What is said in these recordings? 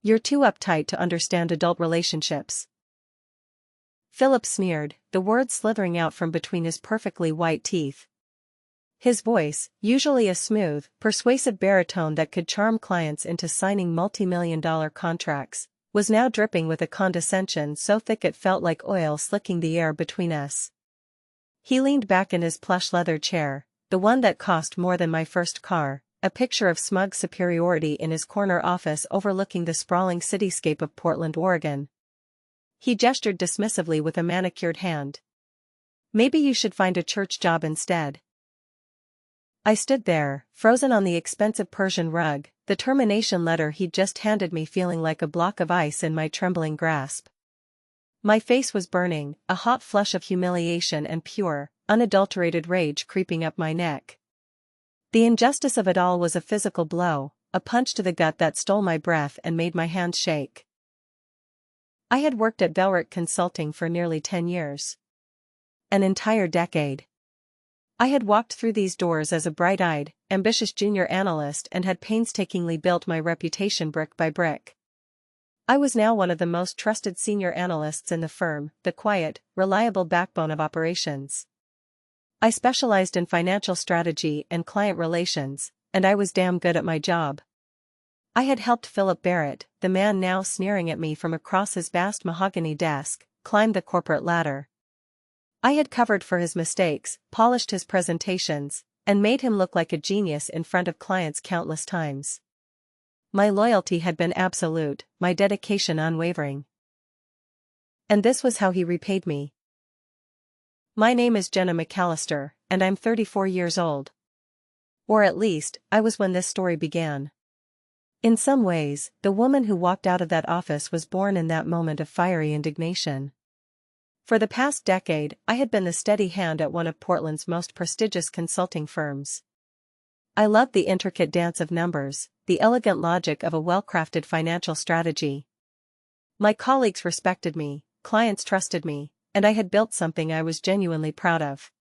You're too uptight to understand adult relationships. Philip sneered, the words slithering out from between his perfectly white teeth. His voice, usually a smooth, persuasive baritone that could charm clients into signing multi-million-dollar contracts, was now dripping with a condescension so thick it felt like oil slicking the air between us. He leaned back in his plush leather chair, the one that cost more than my first car, a picture of smug superiority in his corner office overlooking the sprawling cityscape of Portland, Oregon. He gestured dismissively with a manicured hand. Maybe you should find a church job instead. I stood there, frozen on the expensive Persian rug, the termination letter he'd just handed me feeling like a block of ice in my trembling grasp. My face was burning, a hot flush of humiliation and pure, unadulterated rage creeping up my neck. The injustice of it all was a physical blow, a punch to the gut that stole my breath and made my hands shake. I had worked at Belrick Consulting for nearly 10 years. An entire decade. I had walked through these doors as a bright-eyed, ambitious junior analyst and had painstakingly built my reputation brick by brick. I was now one of the most trusted senior analysts in the firm, the quiet, reliable backbone of operations. I specialized in financial strategy and client relations, and I was damn good at my job. I had helped Philip Barrett, the man now sneering at me from across his vast mahogany desk, climb the corporate ladder. I had covered for his mistakes, polished his presentations, and made him look like a genius in front of clients countless times. My loyalty had been absolute, my dedication unwavering. And this was how he repaid me. My name is Jenna McAllister, and I'm 34 years old. Or at least, I was when this story began. In some ways, the woman who walked out of that office was born in that moment of fiery indignation. For the past decade, I had been the steady hand at one of Portland's most prestigious consulting firms. I loved the intricate dance of numbers, the elegant logic of a well-crafted financial strategy. My colleagues respected me, clients trusted me, and I had built something I was genuinely proud of.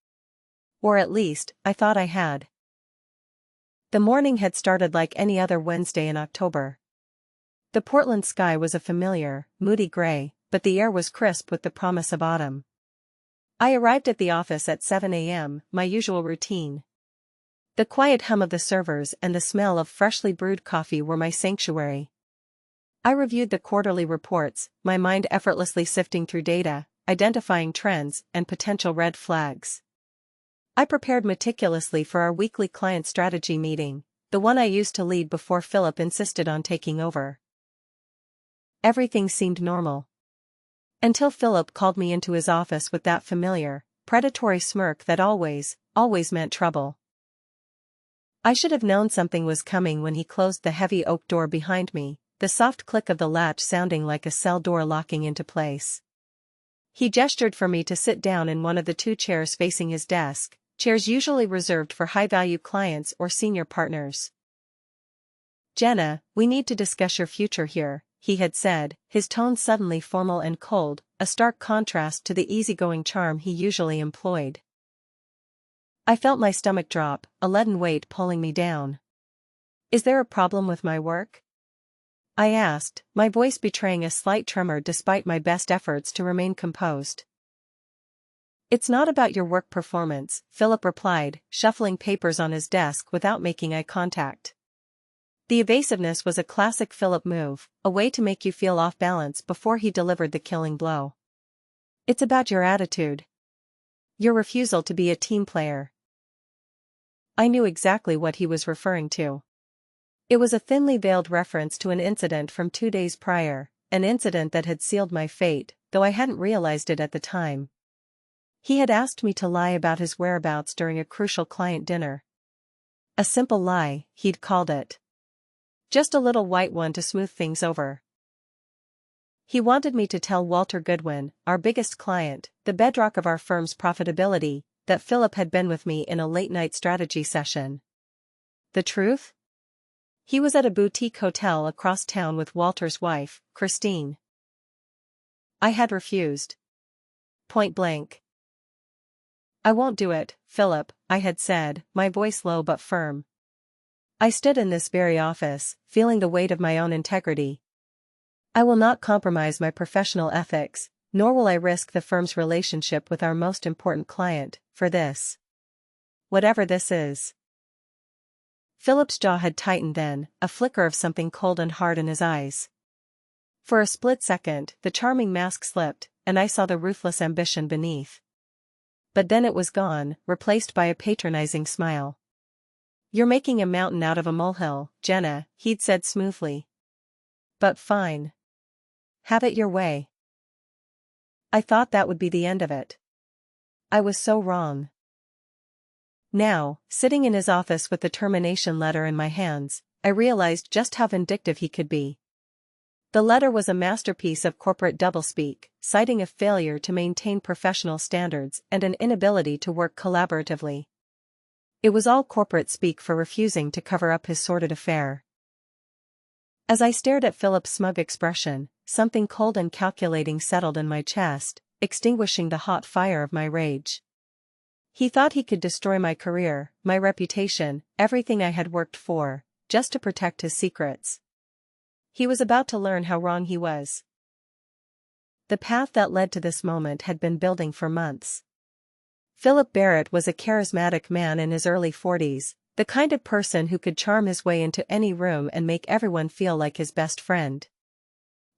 Or at least, I thought I had. The morning had started like any other Wednesday in October. The Portland sky was a familiar, moody gray, but the air was crisp with the promise of autumn. I arrived at the office at 7 a.m., my usual routine. The quiet hum of the servers and the smell of freshly brewed coffee were my sanctuary. I reviewed the quarterly reports, my mind effortlessly sifting through data, identifying trends and potential red flags. I prepared meticulously for our weekly client strategy meeting, the one I used to lead before Philip insisted on taking over. Everything seemed normal. Until Philip called me into his office with that familiar, predatory smirk that always meant trouble. I should have known something was coming when he closed the heavy oak door behind me, the soft click of the latch sounding like a cell door locking into place. He gestured for me to sit down in one of the 2 chairs facing his desk, chairs usually reserved for high-value clients or senior partners. Jenna, we need to discuss your future here, he had said, his tone suddenly formal and cold, a stark contrast to the easygoing charm he usually employed. I felt my stomach drop, a leaden weight pulling me down. Is there a problem with my work? I asked, my voice betraying a slight tremor despite my best efforts to remain composed. It's not about your work performance, Philip replied, shuffling papers on his desk without making eye contact. The evasiveness was a classic Philip move, a way to make you feel off balance before he delivered the killing blow. It's about your attitude. Your refusal to be a team player. I knew exactly what he was referring to. It was a thinly veiled reference to an incident from 2 days prior, an incident that had sealed my fate, though I hadn't realized it at the time. He had asked me to lie about his whereabouts during a crucial client dinner. A simple lie, he'd called it. Just a little white one to smooth things over. He wanted me to tell Walter Goodwin, our biggest client, the bedrock of our firm's profitability, that Philip had been with me in a late-night strategy session. The truth? He was at a boutique hotel across town with Walter's wife, Christine. I had refused. Point blank. I won't do it, Philip, I had said, my voice low but firm. I stood in this very office, feeling the weight of my own integrity. I will not compromise my professional ethics, nor will I risk the firm's relationship with our most important client, for this. Whatever this is. Philip's jaw had tightened then, a flicker of something cold and hard in his eyes. For a split second, the charming mask slipped, and I saw the ruthless ambition beneath. But then it was gone, replaced by a patronizing smile. "You're making a mountain out of a molehill, Jenna," he'd said smoothly. "But fine. Have it your way." I thought that would be the end of it. I was so wrong. Now, sitting in his office with the termination letter in my hands, I realized just how vindictive he could be. The letter was a masterpiece of corporate doublespeak, citing a failure to maintain professional standards and an inability to work collaboratively. It was all corporate speak for refusing to cover up his sordid affair. As I stared at Philip's smug expression, something cold and calculating settled in my chest, extinguishing the hot fire of my rage. He thought he could destroy my career, my reputation, everything I had worked for, just to protect his secrets. He was about to learn how wrong he was. The path that led to this moment had been building for months. Philip Barrett was a charismatic man in his early 40s, the kind of person who could charm his way into any room and make everyone feel like his best friend.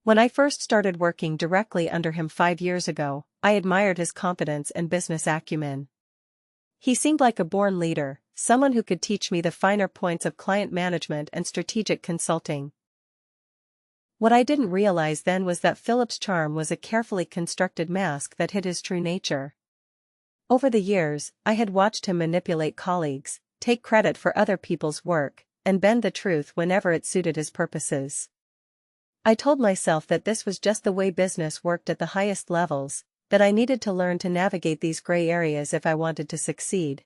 When I first started working directly under him 5 years ago, I admired his confidence and business acumen. He seemed like a born leader, someone who could teach me the finer points of client management and strategic consulting. What I didn't realize then was that Philip's charm was a carefully constructed mask that hid his true nature. Over the years, I had watched him manipulate colleagues, take credit for other people's work, and bend the truth whenever it suited his purposes. I told myself that this was just the way business worked at the highest levels, that I needed to learn to navigate these gray areas if I wanted to succeed.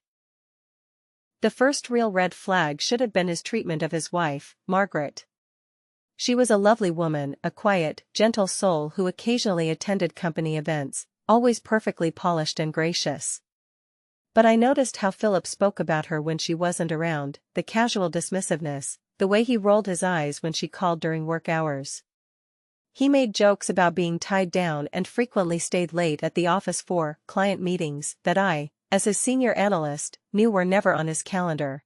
The first real red flag should have been his treatment of his wife, Margaret. She was a lovely woman, a quiet, gentle soul who occasionally attended company events, always perfectly polished and gracious. But I noticed how Philip spoke about her when she wasn't around, the casual dismissiveness, the way he rolled his eyes when she called during work hours. He made jokes about being tied down and frequently stayed late at the office for client meetings that I, as his senior analyst, knew were never on his calendar.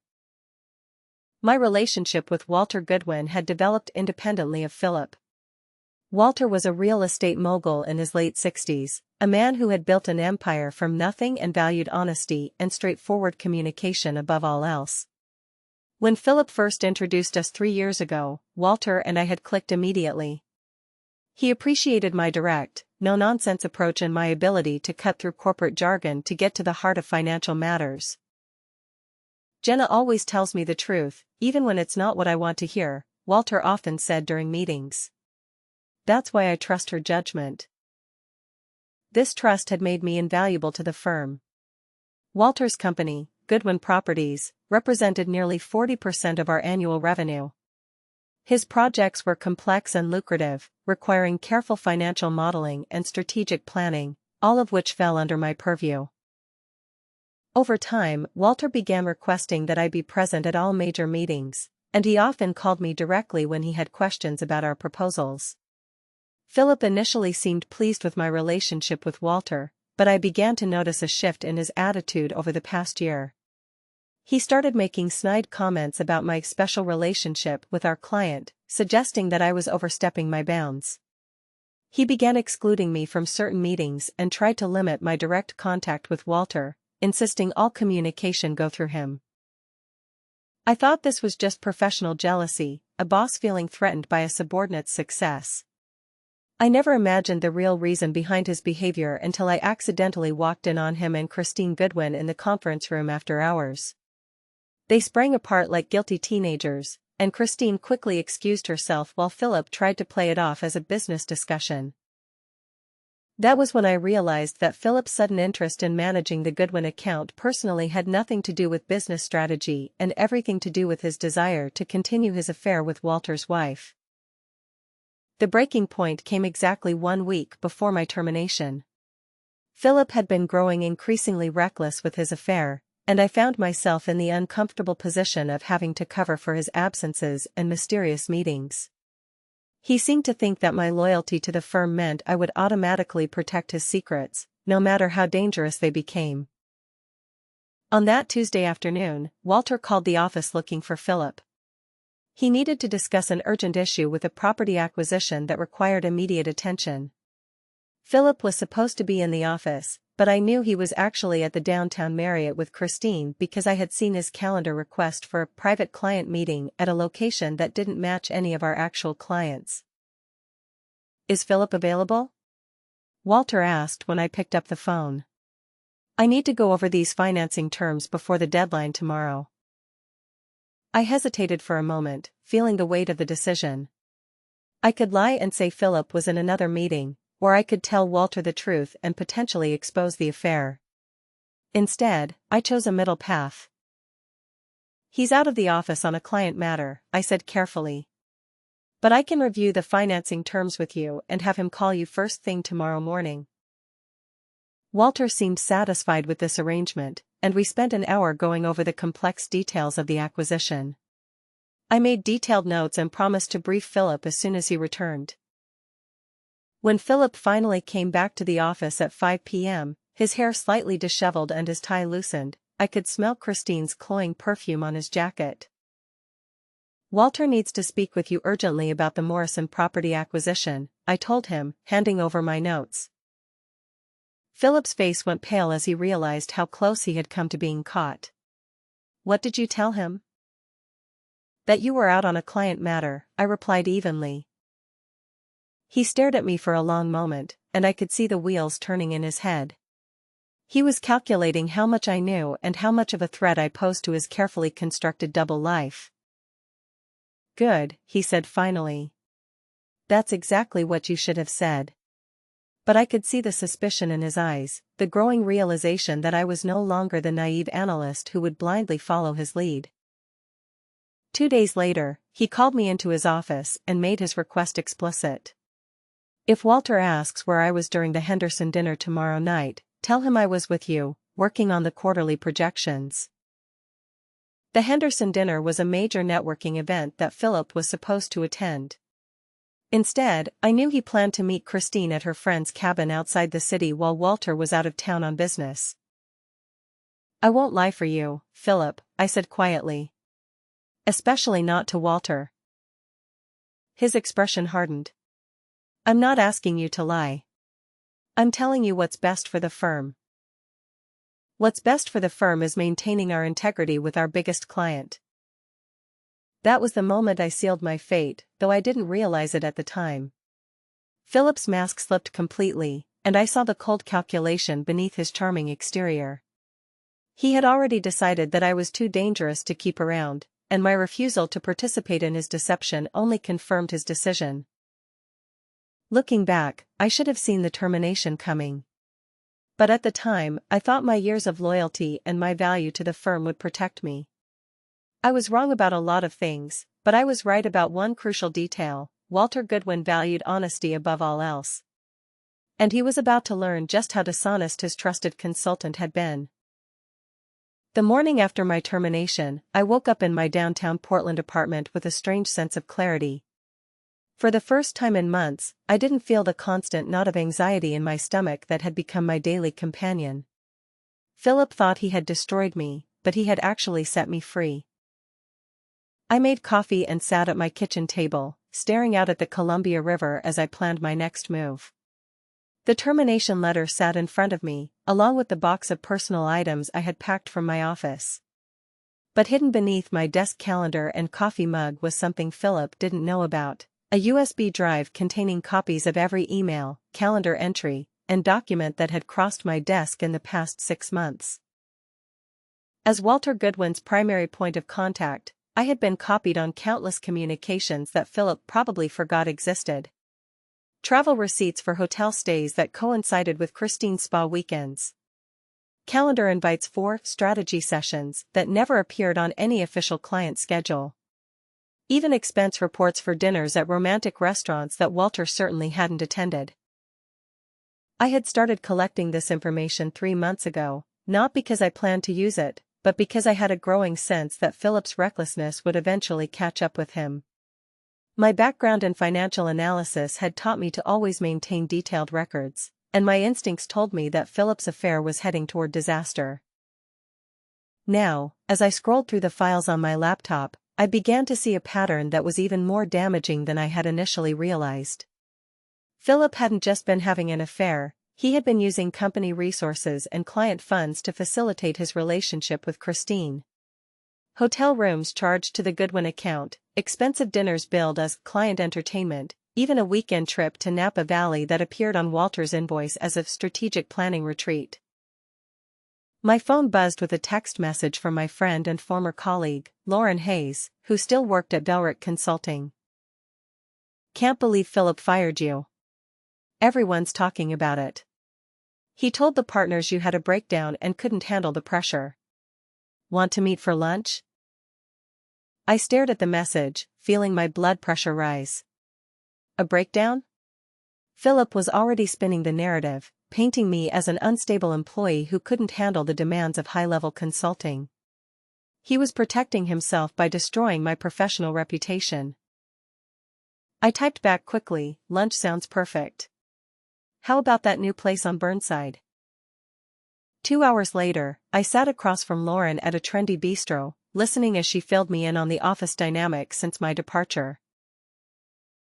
My relationship with Walter Goodwin had developed independently of Philip. Walter was a real estate mogul in his late 60s, a man who had built an empire from nothing and valued honesty and straightforward communication above all else. When Philip first introduced us 3 years ago, Walter and I had clicked immediately. He appreciated my direct, no-nonsense approach and my ability to cut through corporate jargon to get to the heart of financial matters. "Jenna always tells me the truth, even when it's not what I want to hear," Walter often said during meetings. "That's why I trust her judgment." This trust had made me invaluable to the firm. Walter's company, Goodwin Properties, represented nearly 40% of our annual revenue. His projects were complex and lucrative, requiring careful financial modeling and strategic planning, all of which fell under my purview. Over time, Walter began requesting that I be present at all major meetings, and he often called me directly when he had questions about our proposals. Philip initially seemed pleased with my relationship with Walter, but I began to notice a shift in his attitude over the past year. He started making snide comments about my special relationship with our client, suggesting that I was overstepping my bounds. He began excluding me from certain meetings and tried to limit my direct contact with Walter, insisting all communication go through him. I thought this was just professional jealousy, a boss feeling threatened by a subordinate's success. I never imagined the real reason behind his behavior until I accidentally walked in on him and Christine Goodwin in the conference room after hours. They sprang apart like guilty teenagers, and Christine quickly excused herself while Philip tried to play it off as a business discussion. That was when I realized that Philip's sudden interest in managing the Goodwin account personally had nothing to do with business strategy and everything to do with his desire to continue his affair with Walter's wife. The breaking point came exactly 1 week before my termination. Philip had been growing increasingly reckless with his affair, and I found myself in the uncomfortable position of having to cover for his absences and mysterious meetings. He seemed to think that my loyalty to the firm meant I would automatically protect his secrets, no matter how dangerous they became. On that Tuesday afternoon, Walter called the office looking for Philip. He needed to discuss an urgent issue with a property acquisition that required immediate attention. Philip was supposed to be in the office, but I knew he was actually at the downtown Marriott with Christine because I had seen his calendar request for a private client meeting at a location that didn't match any of our actual clients. "Is Philip available?" Walter asked when I picked up the phone. "I need to go over these financing terms before the deadline tomorrow." I hesitated for a moment, feeling the weight of the decision. I could lie and say Philip was in another meeting, or I could tell Walter the truth and potentially expose the affair. Instead, I chose a middle path. "He's out of the office on a client matter," I said carefully. "But I can review the financing terms with you and have him call you first thing tomorrow morning." Walter seemed satisfied with this arrangement, and we spent an hour going over the complex details of the acquisition. I made detailed notes and promised to brief Philip as soon as he returned. When Philip finally came back to the office at 5 p.m., his hair slightly disheveled and his tie loosened, I could smell Christine's cloying perfume on his jacket. "Walter needs to speak with you urgently about the Morrison property acquisition," I told him, handing over my notes. Philip's face went pale as he realized how close he had come to being caught. "What did you tell him?" "That you were out on a client matter," I replied evenly. He stared at me for a long moment, and I could see the wheels turning in his head. He was calculating how much I knew and how much of a threat I posed to his carefully constructed double life. "Good," he said finally. "That's exactly what you should have said." But I could see the suspicion in his eyes, the growing realization that I was no longer the naive analyst who would blindly follow his lead. 2 days later, he called me into his office and made his request explicit. "If Walter asks where I was during the Henderson dinner tomorrow night, tell him I was with you, working on the quarterly projections." The Henderson dinner was a major networking event that Philip was supposed to attend. Instead, I knew he planned to meet Christine at her friend's cabin outside the city while Walter was out of town on business. "I won't lie for you, Philip," I said quietly. "Especially not to Walter." His expression hardened. "I'm not asking you to lie. I'm telling you what's best for the firm." "What's best for the firm is maintaining our integrity with our biggest client." That was the moment I sealed my fate, though I didn't realize it at the time. Philip's mask slipped completely, and I saw the cold calculation beneath his charming exterior. He had already decided that I was too dangerous to keep around, and my refusal to participate in his deception only confirmed his decision. Looking back, I should have seen the termination coming. But at the time, I thought my years of loyalty and my value to the firm would protect me. I was wrong about a lot of things, but I was right about one crucial detail: Walter Goodwin valued honesty above all else. And he was about to learn just how dishonest his trusted consultant had been. The morning after my termination, I woke up in my downtown Portland apartment with a strange sense of clarity. For the first time in months, I didn't feel the constant knot of anxiety in my stomach that had become my daily companion. Philip thought he had destroyed me, but he had actually set me free. I made coffee and sat at my kitchen table, staring out at the Columbia River as I planned my next move. The termination letter sat in front of me, along with the box of personal items I had packed from my office. But hidden beneath my desk calendar and coffee mug was something Philip didn't know about: a USB drive containing copies of every email, calendar entry, and document that had crossed my desk in the past 6 months. As Walter Goodwin's primary point of contact, I had been copied on countless communications that Philip probably forgot existed. Travel receipts for hotel stays that coincided with Christine's spa weekends. Calendar invites for strategy sessions that never appeared on any official client schedule. Even expense reports for dinners at romantic restaurants that Walter certainly hadn't attended. I had started collecting this information 3 months ago, not because I planned to use it, but because I had a growing sense that Philip's recklessness would eventually catch up with him. My background in financial analysis had taught me to always maintain detailed records, and my instincts told me that Philip's affair was heading toward disaster. Now, as I scrolled through the files on my laptop, I began to see a pattern that was even more damaging than I had initially realized. Philip hadn't just been having an affair, he had been using company resources and client funds to facilitate his relationship with Christine. Hotel rooms charged to the Goodwin account, expensive dinners billed as client entertainment, even a weekend trip to Napa Valley that appeared on Walter's invoice as a strategic planning retreat. My phone buzzed with a text message from my friend and former colleague, Lauren Hayes, who still worked at Belrick Consulting. "Can't believe Philip fired you. Everyone's talking about it. He told the partners you had a breakdown and couldn't handle the pressure. Want to meet for lunch?" I stared at the message, feeling my blood pressure rise. A breakdown? Philip was already spinning the narrative, painting me as an unstable employee who couldn't handle the demands of high-level consulting. He was protecting himself by destroying my professional reputation. I typed back quickly, "Lunch sounds perfect. How about that new place on Burnside?" 2 hours later, I sat across from Lauren at a trendy bistro, listening as she filled me in on the office dynamic since my departure.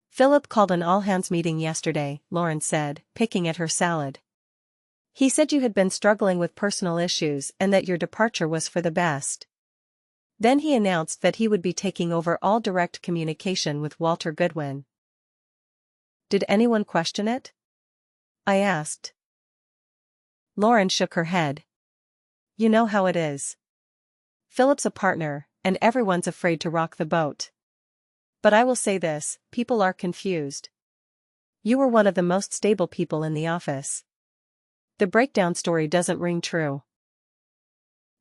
"Philip called an all-hands meeting yesterday," Lauren said, picking at her salad. "He said you had been struggling with personal issues and that your departure was for the best. Then he announced that he would be taking over all direct communication with Walter Goodwin." "Did anyone question it?" I asked. Lauren shook her head. "You know how it is. Philip's a partner, and everyone's afraid to rock the boat. But I will say this, people are confused. You were one of the most stable people in the office. The breakdown story doesn't ring true."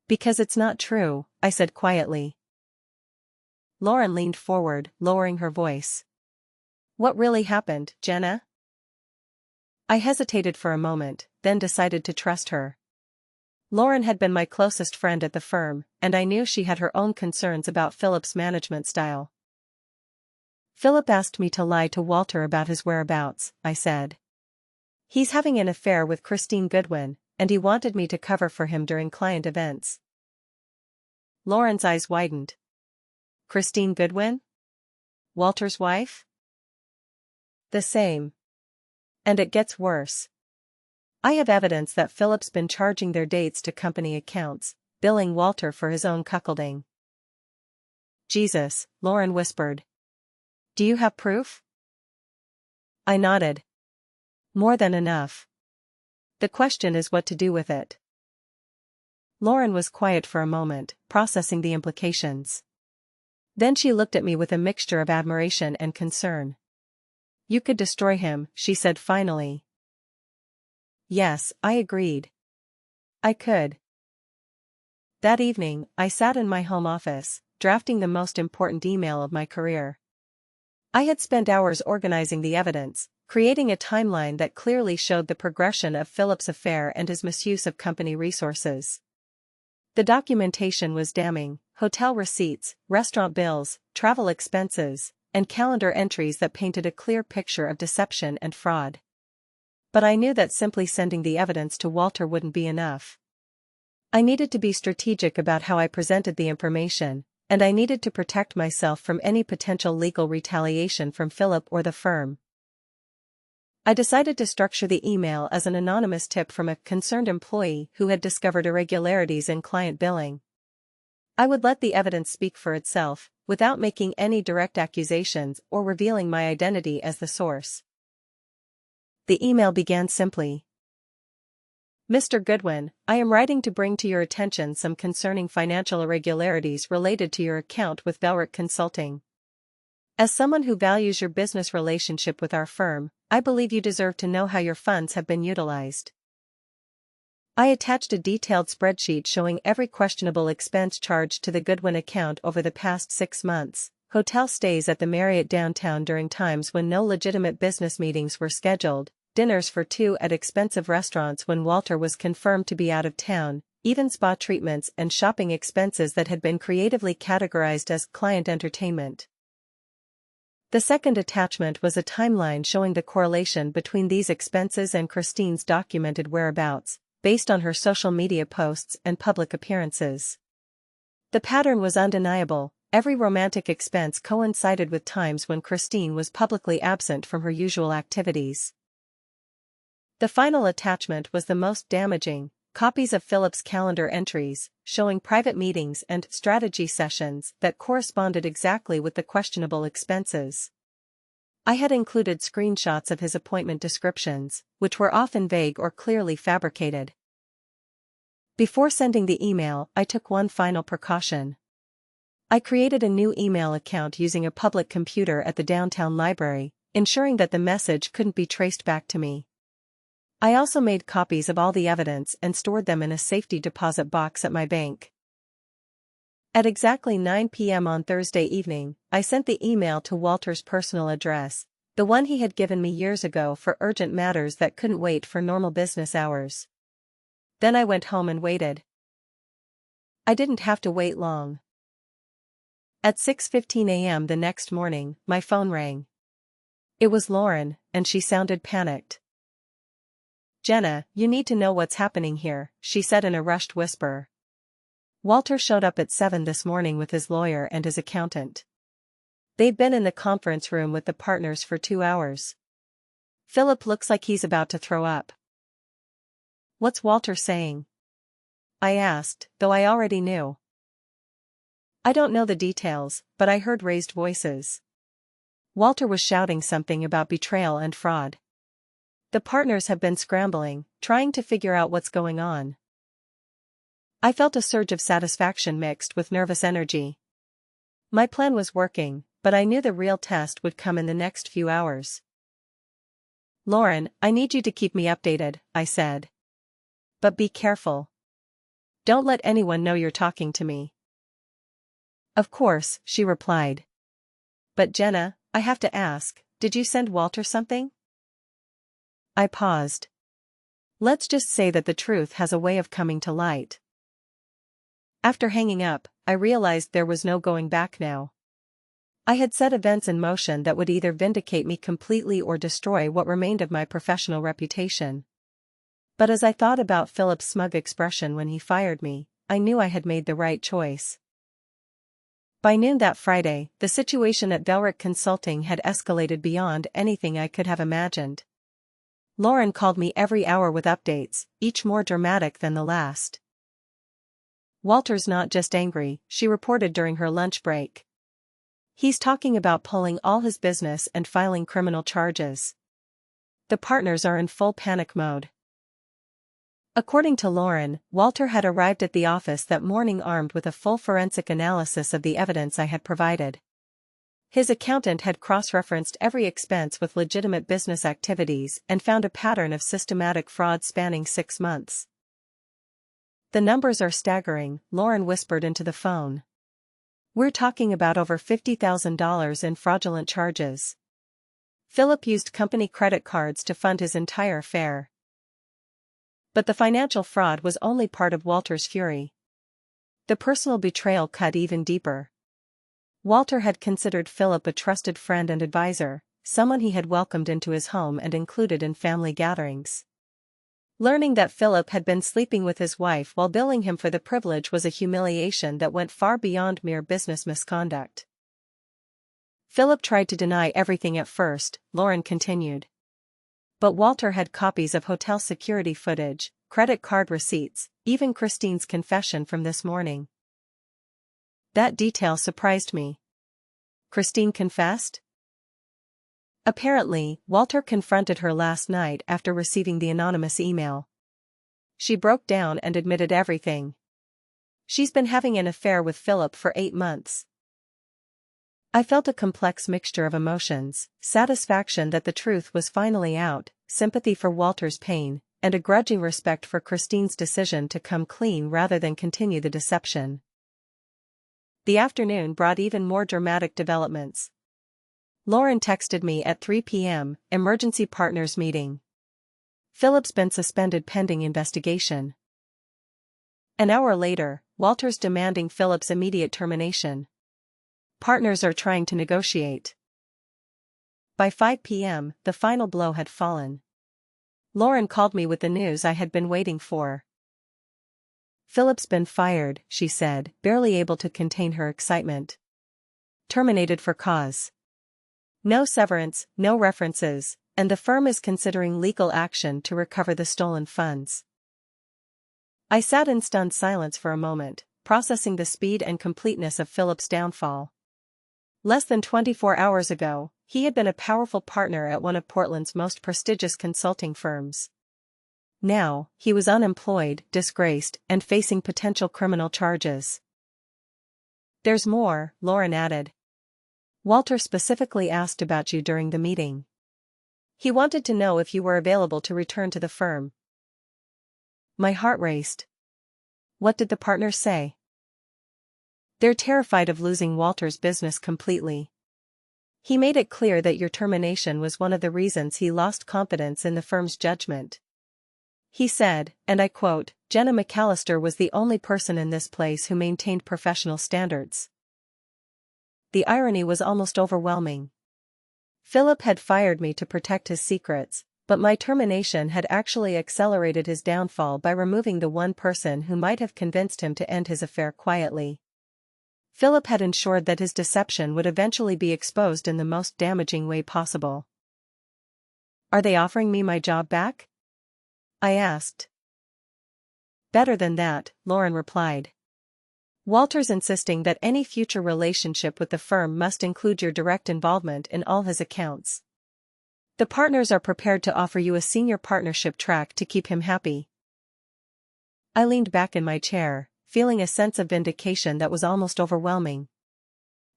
"Because it's not true," I said quietly. Lauren leaned forward, lowering her voice. "What really happened, Jenna?" I hesitated for a moment, then decided to trust her. Lauren had been my closest friend at the firm, and I knew she had her own concerns about Philip's management style. "Philip asked me to lie to Walter about his whereabouts," I said. "He's having an affair with Christine Goodwin, and he wanted me to cover for him during client events." Lauren's eyes widened. "Christine Goodwin? Walter's wife?" "The same. And it gets worse. I have evidence that Philip's been charging their dates to company accounts, billing Walter for his own cuckolding." "Jesus," Lauren whispered. "Do you have proof?" I nodded. "More than enough. The question is what to do with it." Lauren was quiet for a moment, processing the implications. Then she looked at me with a mixture of admiration and concern. "You could destroy him," she said finally. Yes, I agreed. I could. That evening, I sat in my home office, drafting the most important email of my career. I had spent hours organizing the evidence, creating a timeline that clearly showed the progression of Philip's affair and his misuse of company resources. The documentation was damning: hotel receipts, restaurant bills, travel expenses, and calendar entries that painted a clear picture of deception and fraud. But I knew that simply sending the evidence to Walter wouldn't be enough. I needed to be strategic about how I presented the information, and I needed to protect myself from any potential legal retaliation from Philip or the firm. I decided to structure the email as an anonymous tip from a concerned employee who had discovered irregularities in client billing. I would let the evidence speak for itself, without making any direct accusations or revealing my identity as the source. The email began simply. "Mr. Goodwin, I am writing to bring to your attention some concerning financial irregularities related to your account with Belrick Consulting. As someone who values your business relationship with our firm, I believe you deserve to know how your funds have been utilized." I attached a detailed spreadsheet showing every questionable expense charged to the Goodwin account over the past 6 months. Hotel stays at the Marriott downtown during times when no legitimate business meetings were scheduled, dinners for 2 at expensive restaurants when Walter was confirmed to be out of town, even spa treatments and shopping expenses that had been creatively categorized as client entertainment. The second attachment was a timeline showing the correlation between these expenses and Christine's documented whereabouts, based on her social media posts and public appearances. The pattern was undeniable. Every romantic expense coincided with times when Christine was publicly absent from her usual activities. The final attachment was the most damaging: copies of Philip's calendar entries, showing private meetings and strategy sessions that corresponded exactly with the questionable expenses. I had included screenshots of his appointment descriptions, which were often vague or clearly fabricated. Before sending the email, I took one final precaution. I created a new email account using a public computer at the downtown library, ensuring that the message couldn't be traced back to me. I also made copies of all the evidence and stored them in a safety deposit box at my bank. At exactly 9 p.m. on Thursday evening, I sent the email to Walter's personal address, the one he had given me years ago for urgent matters that couldn't wait for normal business hours. Then I went home and waited. I didn't have to wait long. At 6:15 a.m. the next morning, my phone rang. It was Lauren, and she sounded panicked. "Jenna, you need to know what's happening here," she said in a rushed whisper. "Walter showed up at 7 this morning with his lawyer and his accountant. They've been in the conference room with the partners for 2 hours. Philip looks like he's about to throw up." "What's Walter saying?" I asked, though I already knew. "I don't know the details, but I heard raised voices. Walter was shouting something about betrayal and fraud. The partners have been scrambling, trying to figure out what's going on." I felt a surge of satisfaction mixed with nervous energy. My plan was working, but I knew the real test would come in the next few hours. "Lauren, I need you to keep me updated," I said. "But be careful. Don't let anyone know you're talking to me." "Of course," she replied. "But Jenna, I have to ask, did you send Walter something?" I paused. Let's just say that the truth has a way of coming to light. After hanging up, I realized there was no going back now. I had set events in motion that would either vindicate me completely or destroy what remained of my professional reputation. But as I thought about Philip's smug expression when he fired me, I knew I had made the right choice. By noon that Friday, the situation at Velric Consulting had escalated beyond anything I could have imagined. Lauren called me every hour with updates, each more dramatic than the last. "Walter's not just angry," she reported during her lunch break. "He's talking about pulling all his business and filing criminal charges. The partners are in full panic mode." According to Lauren, Walter had arrived at the office that morning armed with a full forensic analysis of the evidence I had provided. His accountant had cross-referenced every expense with legitimate business activities and found a pattern of systematic fraud spanning 6 months. "The numbers are staggering," Lauren whispered into the phone. "We're talking about over $50,000 in fraudulent charges. Philip used company credit cards to fund his entire affair." But the financial fraud was only part of Walter's fury. The personal betrayal cut even deeper. Walter had considered Philip a trusted friend and advisor, someone he had welcomed into his home and included in family gatherings. Learning that Philip had been sleeping with his wife while billing him for the privilege was a humiliation that went far beyond mere business misconduct. "Philip tried to deny everything at first," Lauren continued. "But Walter had copies of hotel security footage, credit card receipts, even Christine's confession from this morning." That detail surprised me. Christine confessed? Apparently, Walter confronted her last night after receiving the anonymous email. She broke down and admitted everything. She's been having an affair with Philip for 8 months. I felt a complex mixture of emotions: satisfaction that the truth was finally out, sympathy for Walter's pain, and a grudging respect for Christine's decision to come clean rather than continue the deception. The afternoon brought even more dramatic developments. Lauren texted me at 3 p.m., "Emergency partners meeting. Philip's been suspended pending investigation." An hour later, Walter's demanding Philip's immediate termination. "Partners are trying to negotiate." By 5 p.m., the final blow had fallen. Lauren called me with the news I had been waiting for. "Philip's been fired," she said, barely able to contain her excitement. "Terminated for cause. No severance, no references, and the firm is considering legal action to recover the stolen funds." I sat in stunned silence for a moment, processing the speed and completeness of Philip's downfall. Less than 24 hours ago, he had been a powerful partner at one of Portland's most prestigious consulting firms. Now, he was unemployed, disgraced, and facing potential criminal charges. "There's more," Lauren added. "Walter specifically asked about you during the meeting. He wanted to know if you were available to return to the firm." My heart raced. What did the partners say? "They're terrified of losing Walter's business completely. He made it clear that your termination was one of the reasons he lost confidence in the firm's judgment. He said, and I quote, Jenna McAllister was the only person in this place who maintained professional standards." The irony was almost overwhelming. Philip had fired me to protect his secrets, but my termination had actually accelerated his downfall by removing the one person who might have convinced him to end his affair quietly. Philip had ensured that his deception would eventually be exposed in the most damaging way possible. "Are they offering me my job back?" I asked. "Better than that," Lauren replied. "Walter's insisting that any future relationship with the firm must include your direct involvement in all his accounts. The partners are prepared to offer you a senior partnership track to keep him happy." I leaned back in my chair, feeling a sense of vindication that was almost overwhelming.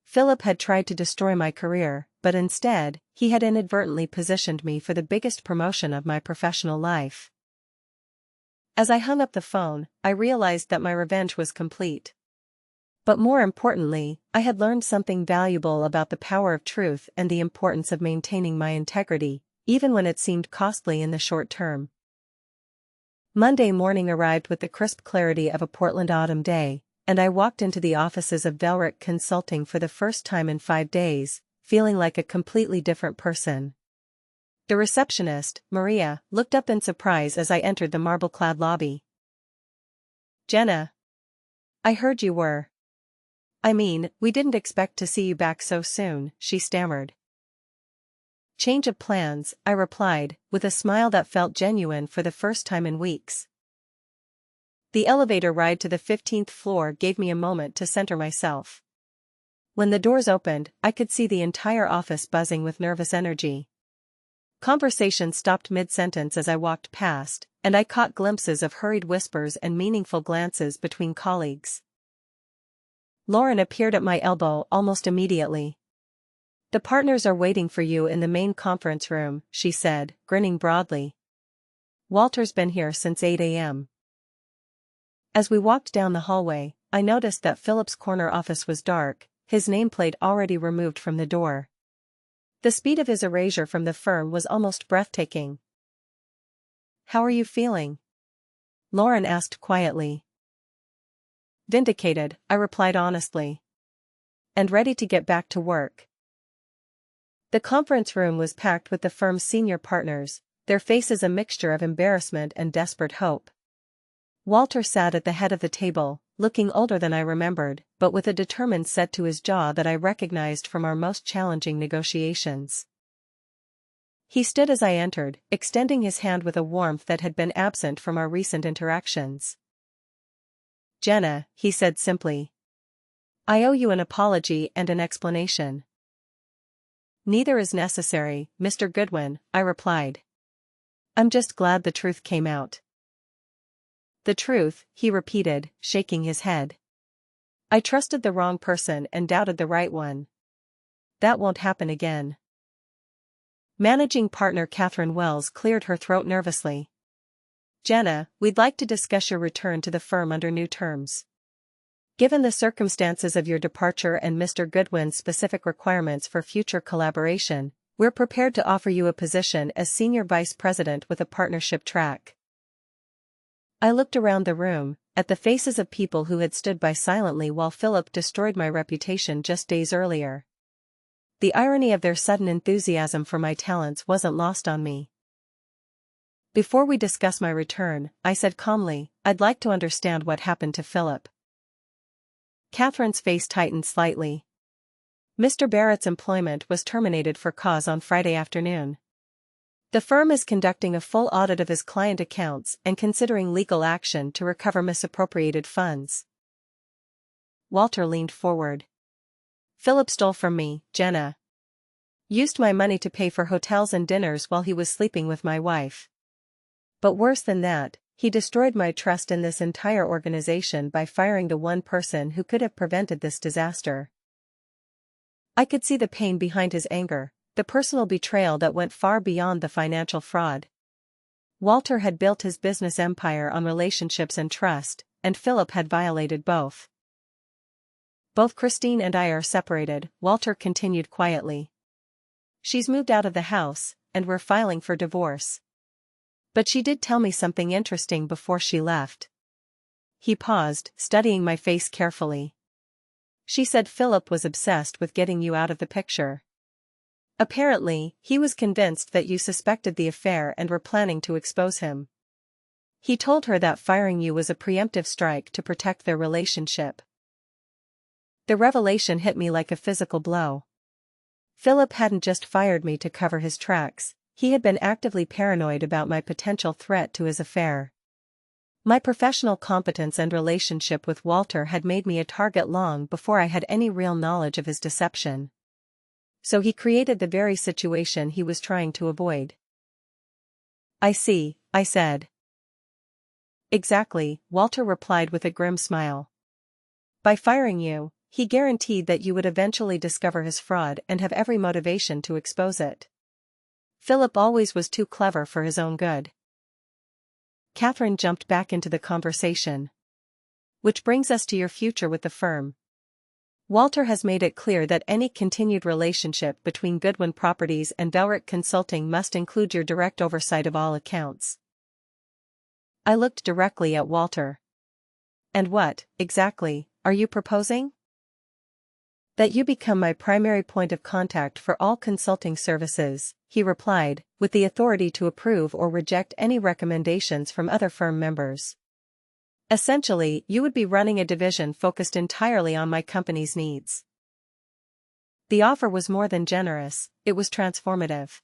Philip had tried to destroy my career, but instead, he had inadvertently positioned me for the biggest promotion of my professional life. As I hung up the phone, I realized that my revenge was complete. But more importantly, I had learned something valuable about the power of truth and the importance of maintaining my integrity, even when it seemed costly in the short term. Monday morning arrived with the crisp clarity of a Portland autumn day, and I walked into the offices of Velrick Consulting for the first time in 5 days, feeling like a completely different person. The receptionist, Maria, looked up in surprise as I entered the marble-clad lobby. "Jenna. I heard you were. I mean, we didn't expect to see you back so soon," she stammered. "Change of plans," I replied, with a smile that felt genuine for the first time in weeks. The elevator ride to the 15th floor gave me a moment to center myself. When the doors opened, I could see the entire office buzzing with nervous energy. Conversation stopped mid-sentence as I walked past, and I caught glimpses of hurried whispers and meaningful glances between colleagues. Lauren appeared at my elbow almost immediately. "The partners are waiting for you in the main conference room," she said, grinning broadly. "Walter's been here since 8 a.m. As we walked down the hallway, I noticed that Philip's corner office was dark, his nameplate already removed from the door. The speed of his erasure from the firm was almost breathtaking. "How are you feeling?" Lauren asked quietly. "Vindicated," I replied honestly. "And ready to get back to work." The conference room was packed with the firm's senior partners, their faces a mixture of embarrassment and desperate hope. Walter sat at the head of the table, looking older than I remembered, but with a determined set to his jaw that I recognized from our most challenging negotiations. He stood as I entered, extending his hand with a warmth that had been absent from our recent interactions. "Jenna," he said simply. "I owe you an apology and an explanation." "Neither is necessary, Mr. Goodwin," I replied. "I'm just glad the truth came out." "The truth," he repeated, shaking his head. "I trusted the wrong person and doubted the right one. That won't happen again." Managing partner Catherine Wells cleared her throat nervously. "Jenna, we'd like to discuss your return to the firm under new terms. Given the circumstances of your departure and Mr. Goodwin's specific requirements for future collaboration, we're prepared to offer you a position as Senior Vice President with a partnership track." I looked around the room, at the faces of people who had stood by silently while Philip destroyed my reputation just days earlier. the irony of their sudden enthusiasm for my talents wasn't lost on me. Before we discuss my return, I said calmly, I'd like to understand what happened to Philip. Catherine's face tightened slightly. Mr. Barrett's employment was terminated for cause on Friday afternoon. The firm is conducting a full audit of his client accounts and considering legal action to recover misappropriated funds. Walter leaned forward. Philip stole from me, Jenna. Used my money to pay for hotels and dinners while he was sleeping with my wife. But worse than that, he destroyed my trust in this entire organization by firing the one person who could have prevented this disaster. I could see the pain behind his anger, the personal betrayal that went far beyond the financial fraud. Walter had built his business empire on relationships and trust, and Philip had violated both. Both Christine and I are separated, Walter continued quietly. She's moved out of the house, and we're filing for divorce. But she did tell me something interesting before she left. He paused, studying my face carefully. She said Philip was obsessed with getting you out of the picture. Apparently, he was convinced that you suspected the affair and were planning to expose him. He told her that firing you was a preemptive strike to protect their relationship. The revelation hit me like a physical blow. Philip hadn't just fired me to cover his tracks, he had been actively paranoid about my potential threat to his affair. My professional competence and relationship with Walter had made me a target long before I had any real knowledge of his deception. So he created the very situation he was trying to avoid. I see, I said. Exactly, Walter replied with a grim smile. By firing you, he guaranteed that you would eventually discover his fraud and have every motivation to expose it. Philip always was too clever for his own good. Catherine jumped back into the conversation. Which brings us to your future with the firm. Walter has made it clear that any continued relationship between Goodwin Properties and Velrick Consulting must include your direct oversight of all accounts. I looked directly at Walter. And what, exactly, are you proposing? That you become my primary point of contact for all consulting services, he replied, with the authority to approve or reject any recommendations from other firm members. Essentially, you would be running a division focused entirely on my company's needs. The offer was more than generous, it was transformative.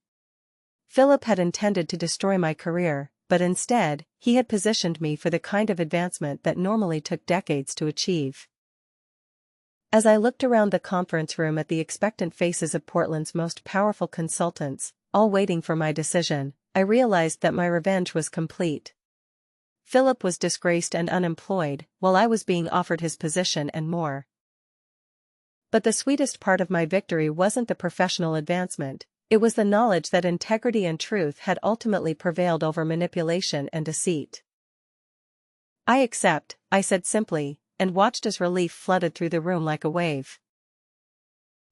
Philip had intended to destroy my career, but instead, he had positioned me for the kind of advancement that normally took decades to achieve. As I looked around the conference room at the expectant faces of Portland's most powerful consultants, all waiting for my decision, I realized that my revenge was complete. Philip was disgraced and unemployed, while I was being offered his position and more. But the sweetest part of my victory wasn't the professional advancement, it was the knowledge that integrity and truth had ultimately prevailed over manipulation and deceit. I accept, I said simply, and watched as relief flooded through the room like a wave.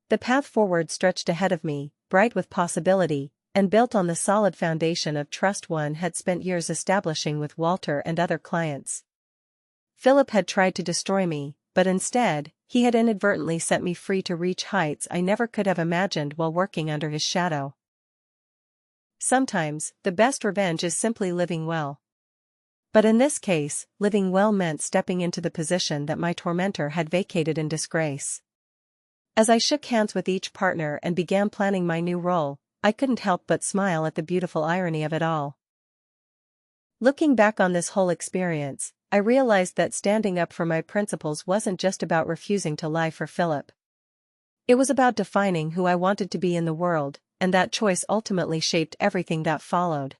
The path forward stretched ahead of me, bright with possibility, and built on the solid foundation of trust one had spent years establishing with Walter and other clients. Philip had tried to destroy me, but instead, he had inadvertently set me free to reach heights I never could have imagined while working under his shadow. Sometimes, the best revenge is simply living well. But in this case, living well meant stepping into the position that my tormentor had vacated in disgrace. As I shook hands with each partner and began planning my new role, I couldn't help but smile at the beautiful irony of it all. Looking back on this whole experience, I realized that standing up for my principles wasn't just about refusing to lie for Philip. It was about defining who I wanted to be in the world, and that choice ultimately shaped everything that followed.